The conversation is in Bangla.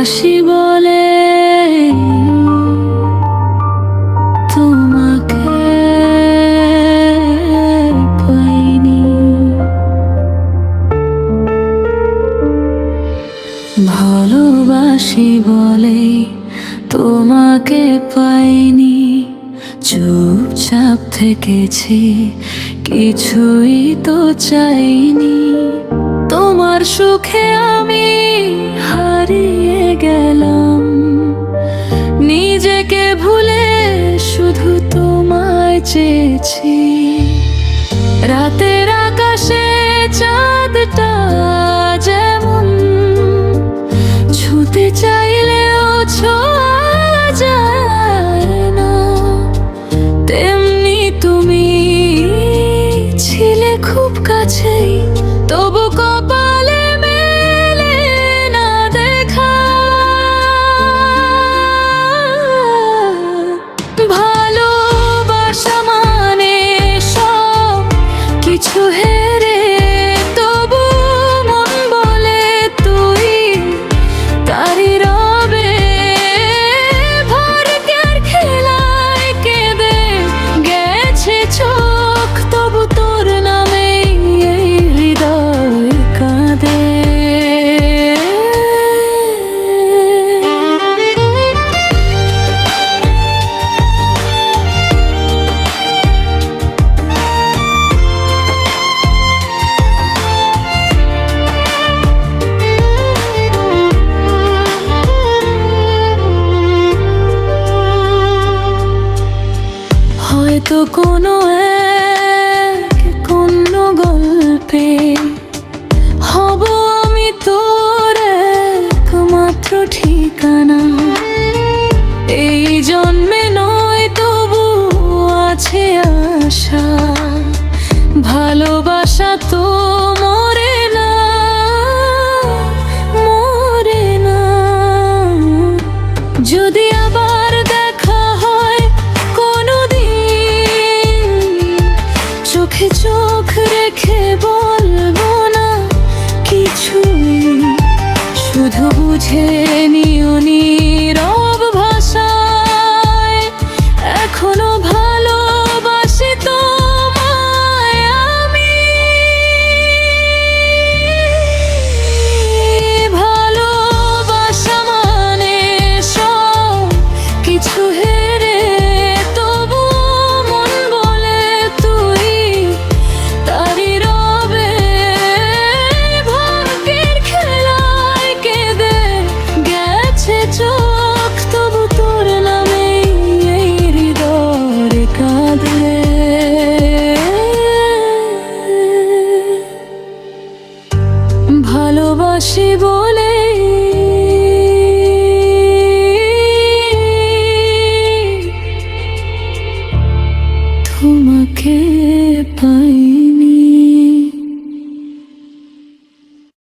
ভালোবাসি বলে তোমাকে পাইনি, ভালোবাসি বলে তোমাকে পাইনি। চুপচাপ থেকেছি, কিছুই তো চাইনি। তোমার সুখে আমি হারিয়ে গেলাম, নিজেকে ভুলে শুধু তোমায় চেয়েছি। রাতের আকাশে চাঁদটা যেমন ছুঁতে চাইলেও ছোঁয়া যায় না, তেমনি তুমি ছিলে খুব কাছেই, তবু কপালে মেলে না দেখা। ভালোবাসা মানে সব কিছু হেরে তবু মন বলে তুই তারি রবে। ভাগ্যের খেলায় কেঁদে গেছে চোখ, তবু তোর নামে এই হৃদয় কাঁদে। হয়তো কোনো কোনো গল্পে হব আমি তোর একমাত্র ঠিকানা। এই জন্মে নয় তবু আছে আশা, ভালোবাসা তো মরে না, মরে না। যদি আবার দেখা হয় কোনোদিন, চোখে চোখ রেখে বলবো না কিছুই, শুধু বুঝে নিও নীরব ভাষায় এখনো ভালোবাসি তোমায় আমি। ভালোবাসা মানে সব কিছু হেরে তবু মন বলে তুই তারি রবে। ভাগ্যের খেলায় কেঁদে গেছে চোখ, তবু তোর নামে এই হৃদয় কাঁদে। ভালোবাসি বলে